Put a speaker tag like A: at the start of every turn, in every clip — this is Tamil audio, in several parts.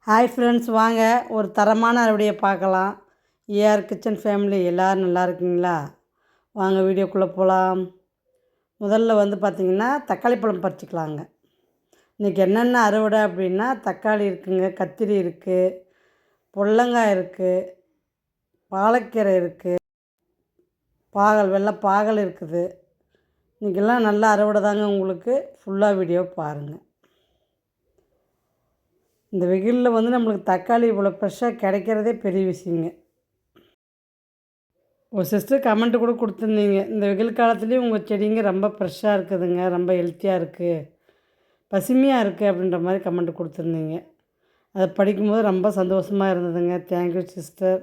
A: ஹாய் ஃப்ரெண்ட்ஸ், வாங்க ஒரு தரமான அறுவடையை பார்க்கலாம். ஏஆர் கிச்சன் ஃபேமிலி எல்லோரும் நல்லா இருக்கீங்களா? வாங்க வீடியோக்குள்ளே போகலாம். முதல்ல பார்த்திங்கன்னா தக்காளி பழம் பறிச்சிக்கலாங்க. இன்றைக்கி என்னென்ன அறுவடை அப்படின்னா, தக்காளி இருக்குங்க, கத்திரி இருக்குது, பொடலங்காய் இருக்குது, பாலக்கீரை இருக்குது, வெள்ளை பாகல் இருக்குது. இன்றைக்கெல்லாம் நல்ல அறுவடை தாங்க. உங்களுக்கு ஃபுல்லாக வீடியோ பாருங்கள். இந்த வெயிலில் நம்மளுக்கு தக்காளி இவ்வளோ ஃப்ரெஷ்ஷாக கிடைக்கிறதே பெரிய விஷயங்க. ஒரு சிஸ்டர் கமெண்ட்டு கூட கொடுத்துருந்தீங்க, இந்த வெயில் காலத்துலேயும் உங்கள் செடிங்க ரொம்ப ஃப்ரெஷ்ஷாக இருக்குதுங்க, ரொம்ப ஹெல்த்தியாக இருக்குது, பசுமையாக இருக்குது அப்படின்ற மாதிரி கமெண்ட் கொடுத்துருந்தீங்க. அதை படிக்கும்போது ரொம்ப சந்தோஷமாக இருந்ததுங்க. Thank you sister.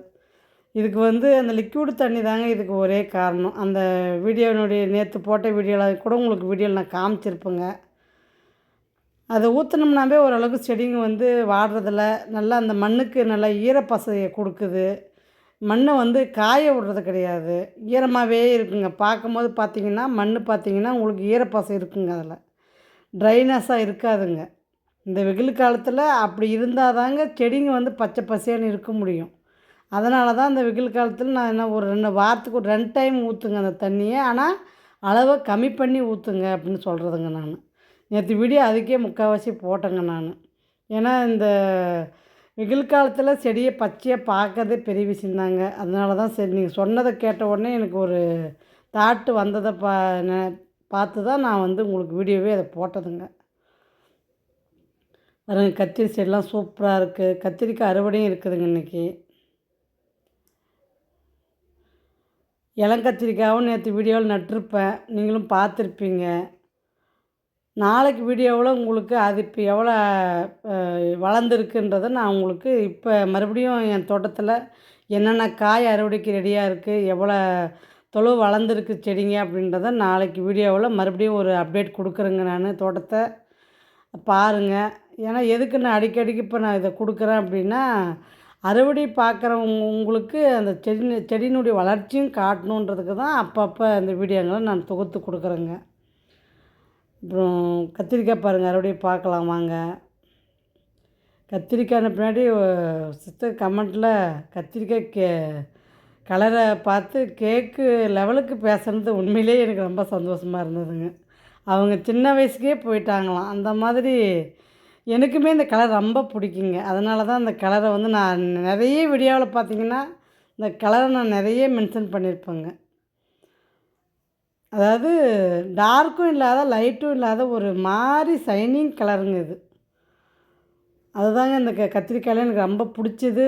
A: இதுக்கு அந்த லிக்விட் தண்ணி தாங்க இதுக்கு ஒரே காரணம். அந்த வீடியோனுடைய நேற்று போட்ட வீடியோவில் கூட உங்களுக்கு வீடியோவில் நான் காமிச்சிருப்பேங்க. அதை ஊற்றினோம்னாவே ஓரளவுக்கு செடிங்க வாடுறதில்ல. நல்லா அந்த மண்ணுக்கு நல்லா ஈரப்பசையை கொடுக்குது. மண்ணை காய விடுறது கிடையாது, ஈரமாகவே இருக்குங்க. பார்க்கும்போது பார்த்திங்கன்னா பார்த்திங்கன்னா உங்களுக்கு ஈரப்பசை இருக்குங்க, அதில் ட்ரைனஸாக இருக்காதுங்க. இந்த வெயில் காலத்தில் அப்படி இருந்தால் தாங்க செடிங்க பச்சை பசேன்னு இருக்க முடியும். அதனால தான் இந்த வெயில் காலத்தில் நான் என்ன ஒரு 2 வாரத்துக்கு ஒரு 2 டைம் ஊற்றுங்க அந்த தண்ணியை. ஆனால் அளவை கம்மி பண்ணி ஊற்றுங்க அப்படின்னு சொல்கிறதுங்க நான். நேற்று வீடியோ அதுக்கே முக்கால்வாசி போட்டேங்க நான். ஏன்னா இந்த வெயில் காலத்தில் செடியை பச்சையாக பார்க்கறதே பெரிய விஷயந்தாங்க. அதனால தான் சரி, நீங்கள் சொன்னதை கேட்ட உடனே எனக்கு ஒரு தாட்டு வந்ததை பார்த்து தான் நான் உங்களுக்கு வீடியோவே அதை போட்டதுங்க. பாருங்க, கத்திரி செடிலாம் சூப்பராக இருக்குது. கத்திரிக்காய் அறுவடையும் இருக்குதுங்க இன்றைக்கி. இளங்கத்திரிக்காயும் நேற்று வீடியோவில் நட்டிருப்பேன், நீங்களும் பார்த்துருப்பீங்க. நாளைக்கு வீடியோவில் உங்களுக்கு அது இப்போ எவ்வளோ வளர்ந்துருக்குன்றதை நான் உங்களுக்கு இப்போ மறுபடியும் என் தோட்டத்தில் என்னென்ன காய் அறுவடைக்கு ரெடியாக இருக்குது, எவ்வளோ தொழு வளர்ந்துருக்கு செடிங்க அப்படின்றத நாளைக்கு வீடியோவில் மறுபடியும் ஒரு அப்டேட் கொடுக்குறேங்க. நான் தோட்டத்தை பாருங்கள். ஏன்னா எதுக்கு நான் அடிக்கடிக்கு இப்போ நான் இதை கொடுக்குறேன் அப்படின்னா, அறுவடை பார்க்குறவங்க உங்களுக்கு அந்த செடியினுடைய வளர்ச்சியும் காட்டணுன்றதுக்கு தான் அப்பப்போ அந்த வீடியோங்களை நான் தொகுத்து கொடுக்குறேங்க. அப்புறம் கத்திரிக்காய் பாருங்கள், அறுவடையை பார்க்கலாம் வாங்க. கத்திரிக்காய்னு பின்னாடி சிஸ்டர் கமெண்ட்டில் கத்திரிக்காய் கலரை பார்த்து கேக்கு லெவலுக்கு பேசுகிறது உண்மையிலே எனக்கு ரொம்ப சந்தோஷமாக இருந்ததுங்க. அவங்க சின்ன வயசுக்கே போயிட்டாங்களாம். அந்த மாதிரி எனக்குமே இந்த கலர் ரொம்ப பிடிக்குங்க. அதனால தான் அந்த கலரை நான் நிறைய வீடியோவில் பார்த்திங்கன்னா இந்த கலரை நான் நிறைய மென்ஷன் பண்ணியிருப்பேங்க. அதாவது டார்க்கும் இல்லாத லைட்டும் இல்லாத ஒரு மாதிரி ஷைனிங் கலருங்க இது. அதுதாங்க இந்த கத்திரிக்காயில் எனக்கு ரொம்ப பிடிச்சது.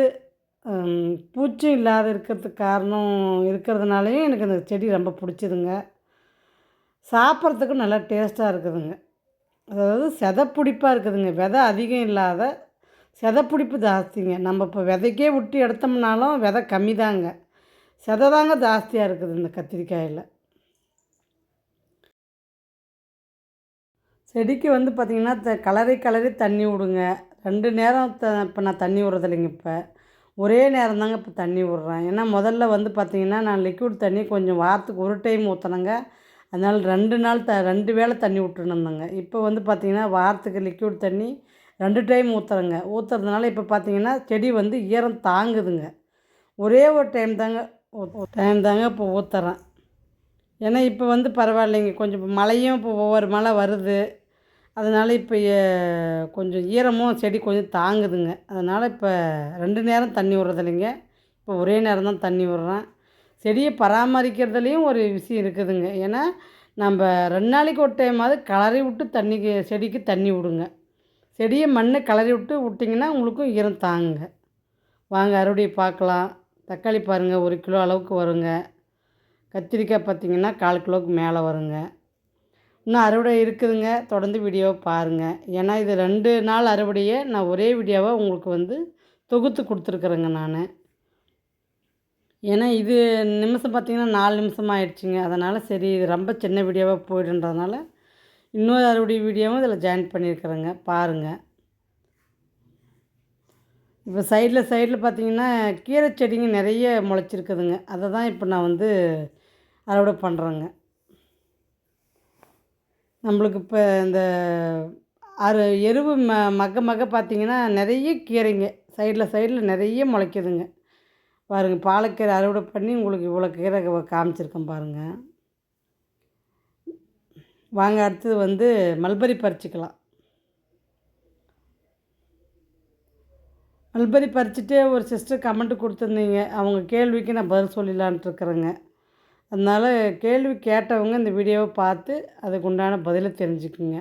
A: பூச்சும் இல்லாத இருக்கிறதுக்கு காரணம் இருக்கிறதுனாலையும் எனக்கு அந்த செடி ரொம்ப பிடிச்சதுங்க. சாப்பிட்றதுக்கும் நல்லா டேஸ்ட்டாக இருக்குதுங்க. அதாவது செதைப்பிடிப்பாக இருக்குதுங்க. விதை அதிகம் இல்லாத செதைப்பிடிப்பு ஜாஸ்திங்க. நம்ம இப்போ விதைக்கே விட்டு எடுத்தோம்னாலும் விதை கம்மி தாங்க, செதை தாங்க ஜாஸ்தியாக இருக்குது இந்த கத்திரிக்காயில். செடிக்கு பார்த்திங்கன்னா கலரி தண்ணி விடுங்க. 2 நேரம் இப்போ நான் தண்ணி விட்றதில்லைங்க. இப்போ ஒரே நேரம் தாங்க இப்போ தண்ணி விட்றேன். ஏன்னா முதல்ல பார்த்திங்கன்னா நான் லிக்விட் தண்ணி கொஞ்சம் வாரத்துக்கு ஒரு டைம் ஊற்றினேங்க. அதனால் 2 வேளை தண்ணி விட்டுருந்தேங்க. இப்போ பார்த்திங்கன்னா வாரத்துக்கு லிக்விட் தண்ணி 2 டைம் ஊற்றுறேங்க. ஊற்றுறதுனால இப்போ பார்த்திங்கன்னா செடி ஈரம் தாங்குதுங்க. ஒரே ஒரு டைம் தாங்க இப்போ ஊற்றுறேன். ஏன்னா இப்போ பரவாயில்லைங்க, கொஞ்சம் மழையும் இப்போ ஒவ்வொரு மழை வருது. அதனால் இப்போ கொஞ்சம் ஈரமும் செடி கொஞ்சம் தாங்குதுங்க. அதனால் இப்போ 2 நேரம் தண்ணி விட்றதில்லைங்க. இப்போ ஒரே நேரம் தான் தண்ணி விட்றேன். செடியை பராமரிக்கிறதுலேயும் ஒரு விஷயம் இருக்குதுங்க. ஏன்னா நம்ம 2 நாளைக்கு ஒரு டைமாவது கலரி விட்டு செடிக்கு தண்ணி விடுங்க. செடியை மண்ணை கலரி விட்டிங்கன்னா உங்களுக்கும் ஈரம் தாங்குங்க. வாங்க அறுவடையை பார்க்கலாம். தக்காளி பாருங்கள், 1 கிலோ அளவுக்கு வருங்க. கத்திரிக்காய் பார்த்திங்கன்னா 1/4 கிலோவுக்கு மேலே வருங்க. இன்னும் அறுவடை இருக்குதுங்க. தொடர்ந்து வீடியோவை பாருங்கள். ஏன்னா இது 2 நாள் அறுவடையை நான் ஒரே வீடியோவாக உங்களுக்கு தொகுத்து கொடுத்துருக்குறேங்க நான். ஏன்னா இது நிமிஷம் பார்த்திங்கன்னா 4 நிமிஷம் ஆயிடுச்சுங்க. அதனால் சரி, இது ரொம்ப சின்ன வீடியோவாக போய்டுன்றதுனால இன்னொரு அறுவடை வீடியோவும் இதில் ஜாயின் பண்ணியிருக்கிறேங்க, பாருங்கள். இப்போ சைடில் பார்த்திங்கன்னா கீரை செடிங்க நிறைய முளைச்சிருக்குதுங்க. அதை தான் இப்போ நான் அறுவடை பண்ணுறேங்க. நம்மளுக்கு இப்போ இந்த எருவு மக்க பார்த்தீங்கன்னா நிறைய கீரைங்க சைடில் நிறைய முளைக்குதுங்க. பாருங்கள், பாலக்கீரை அறுவடை பண்ணி உங்களுக்கு இவ்வளோ கீரை காமிச்சிருக்கேன் பாருங்கள். வாங்க அடுத்தது வந்து மல்பரி பறிச்சுக்கலாம். மல்பரி பறிச்சுட்டு ஒரு சிஸ்டர் கமெண்ட் கொடுத்துருந்தீங்க. அவங்க கேள்விக்கு நான் பதில் சொல்லிடலான்ட்டு இருக்கிறேங்க. அதனால் கேள்வி கேட்டவங்க இந்த வீடியோவை பார்த்து அதுக்கு உண்டான பதிலை தெரிஞ்சுக்குங்க.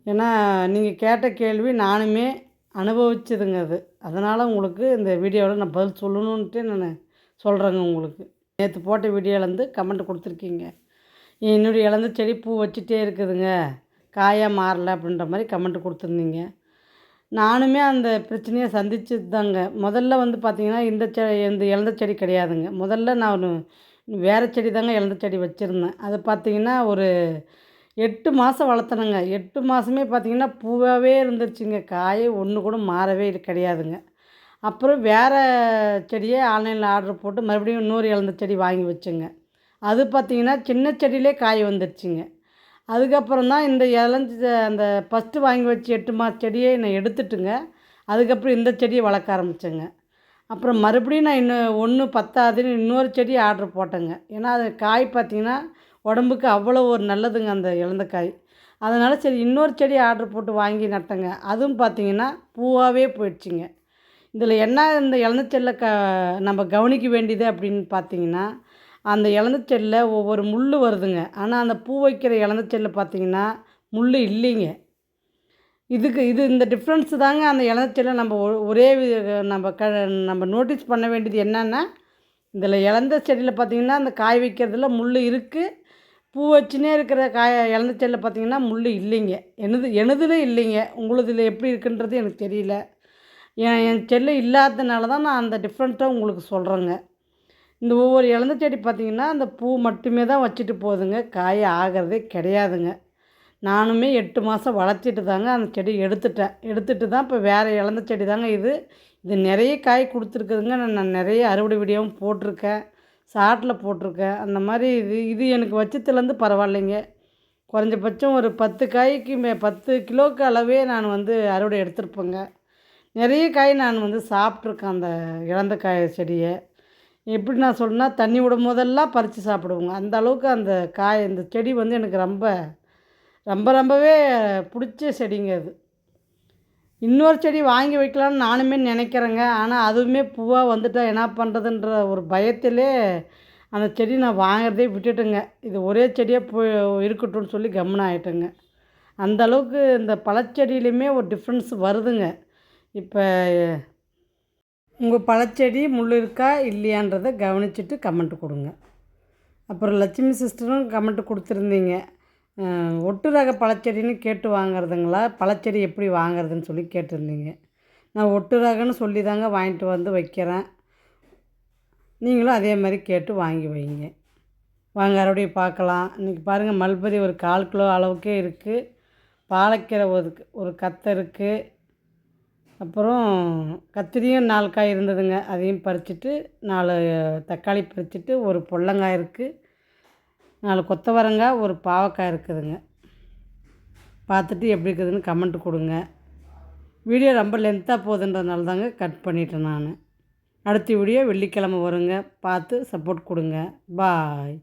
A: ஏன்னா நீங்கள் கேட்ட கேள்வி நானுமே அனுபவிச்சதுங்க அது. அதனால் உங்களுக்கு இந்த வீடியோவில் நான் பதில் சொல்லணுன்ட்டு நான் சொல்கிறேங்க. உங்களுக்கு நேற்று போட்ட வீடியோவிலேருந்து கமெண்ட் கொடுத்துருக்கீங்க. என்னுடைய இழந்த செடி பூ வச்சுட்டே இருக்குதுங்க, காயாக மாறலை அப்படின்ற மாதிரி கமெண்ட் கொடுத்துருந்தீங்க. நானுமே அந்த பிரச்சனையை சந்திச்சது தாங்க. முதல்ல வந்து பார்த்திங்கன்னா இந்த இழந்த செடி கிடையாதுங்க. முதல்ல நான் வேறு செடி தாங்க இழந்த செடி வச்சுருந்தேன். அது பார்த்திங்கன்னா ஒரு 8 மாதம் வளர்த்தணுங்க. 8 மாதமே பார்த்திங்கன்னா பூவாகவே இருந்துருச்சுங்க. காய் ஒன்று கூட மாறவே கிடையாதுங்க. அப்புறம் வேறு செடியை ஆன்லைனில் ஆர்டர் போட்டு மறுபடியும் இன்னொரு இழந்த செடி வாங்கி வச்சுங்க. அது பார்த்திங்கன்னா சின்ன செடியிலே காய் வந்துடுச்சுங்க. அதுக்கப்புறம் தான் இந்த அந்த ஃபஸ்ட்டு வாங்கி வச்சு 8 மாத செடியை நான் எடுத்துட்டுங்க. அதுக்கப்புறம் இந்த செடியை வளர்க்க ஆரம்பித்தேங்க. அப்புறம் மறுபடியும் நான் இன்னும் ஒன்று பத்தாதுன்னு இன்னொரு செடி ஆர்டர் போட்டேங்க. ஏன்னா அது காய் பார்த்திங்கன்னா உடம்புக்கு அவ்வளோ ஒரு நல்லதுங்க அந்த இழந்த காய். அதனால் சரி இன்னொரு செடி ஆர்டர் போட்டு வாங்கி நட்டேங்க. அதுவும் பார்த்திங்கன்னா பூவாகவே போயிடுச்சுங்க. இதில் என்ன இந்த இழந்த செடியில் நம்ம கவனிக்க வேண்டியது அப்படின்னு பார்த்திங்கன்னா, அந்த இழந்த செடியில் ஒவ்வொரு முள் வருதுங்க. ஆனால் அந்த பூ வைக்கிற இழந்த செடியில் பார்த்திங்கன்னா முள் இல்லைங்க. இந்த டிஃப்ரென்ஸு தாங்க அந்த இழந்த செடியில் நம்ம ஒரே நம்ம நோட்டீஸ் பண்ண வேண்டியது என்னென்னா, இதில் இழந்த செடியில் பார்த்திங்கன்னா அந்த காய் வைக்கிறதுல முள் இருக்குது. பூ வச்சுனே இருக்கிற இழந்த செடியில் பார்த்திங்கன்னா முள் இல்லைங்க. எனதில் இல்லைங்க. உங்களுதில் எப்படி இருக்குன்றது எனக்கு தெரியல. என் செடியில் இல்லாததுனால தான் நான் அந்த டிஃப்ரெண்ட்டாக உங்களுக்கு சொல்கிறேங்க. இந்த ஒவ்வொரு இழந்த செடி பார்த்திங்கன்னா அந்த பூ மட்டுமே தான் வச்சுட்டு போகுதுங்க, காய் ஆகிறதே கிடையாதுங்க. நானுமே 8 மாதம் வளர்த்திட்டு தாங்க அந்த செடி எடுத்துட்டு தான் இப்போ வேறு இழந்த செடி தாங்க இது நிறைய காய் கொடுத்துருக்குதுங்க. நான் நிறைய அறுவடை வீடியோவும் போட்டிருக்கேன், ஷார்ட்டில் போட்டிருக்கேன். அந்த மாதிரி இது எனக்கு வச்சத்துலேருந்து பரவாயில்லைங்க. குறைஞ்சபட்சம் ஒரு 10 காய்க்கு 10 கிலோவுக்கு அளவே நான் வந்து அறுவடை எடுத்திருப்பேங்க. நிறைய காய் நான் வந்து சாப்பிட்ருக்கேன் அந்த இழந்த காய் செடியை. எப்படி நான் சொல்லணுன்னா, தண்ணி விடும் போதெல்லாம் பறித்து சாப்பிடுவோங்க. அந்த அளவுக்கு அந்த இந்த செடி வந்து எனக்கு ரொம்பவே பிடிச்ச செடிங்க அது. இன்னொரு செடி வாங்கி வைக்கலான்னு நானுமே நினைக்கிறேங்க. ஆனால் அதுவுமே பூவாக வந்துட்டால் என்ன பண்ணுறதுன்ற ஒரு பயத்திலே அந்த செடி நான் வாங்குறதே விட்டுட்டேங்க. இது ஒரே செடியாக இருக்கட்டும்னு சொல்லி கம்முன்னு ஆகிட்டேங்க. அந்த அளவுக்கு இந்த பழச்செடியிலையுமே ஒரு டிஃப்ரென்ஸ் வருதுங்க. இப்போ உங்கள் பழச்செடி முள் இருக்கா இல்லையான்றதை கவனிச்சுட்டு கமெண்ட் கொடுங்க. அப்புறம் லட்சுமி சிஸ்டரும் கமெண்ட் கொடுத்துருந்தீங்க, ஒட்டு ரக பழச்செடின்னு கேட்டு வாங்குறதுங்களா, பழச்செடி எப்படி வாங்குறதுன்னு சொல்லி கேட்டிருந்தீங்க. நான் ஒட்டு ரகன்னு சொல்லி தாங்க வாங்கிட்டு வந்து வைக்கிறேன். நீங்களும் அதே மாதிரி கேட்டு வாங்கி வைங்க. வாங்க அறுவடையை பார்க்கலாம். இன்றைக்கி பாருங்கள், மல்பரி ஒரு 1/4 கிலோ அளவுக்கே இருக்குது. பாலக்கீரை ஒரு கத்தை இருக்குது. அப்புறம் கத்திரியும் 4 காய் இருந்ததுங்க, அதையும் பறிச்சுட்டு 4 தக்காளி பறிச்சுட்டு, ஒரு பொடலங்காய் இருக்குது, 4 கொத்தவரங்காய், ஒரு பாவக்காய் இருக்குதுங்க. பார்த்துட்டு எப்படி இருக்குதுன்னு கமெண்ட் கொடுங்க. வீடியோ ரொம்ப லென்த்தாக போகுதுன்றதுனால தாங்க கட் பண்ணிட்டேன் நான். அடுத்த வீடியோ வெள்ளிக்கிழமை வருங்க, பார்த்து சப்போர்ட் கொடுங்க. பாய்.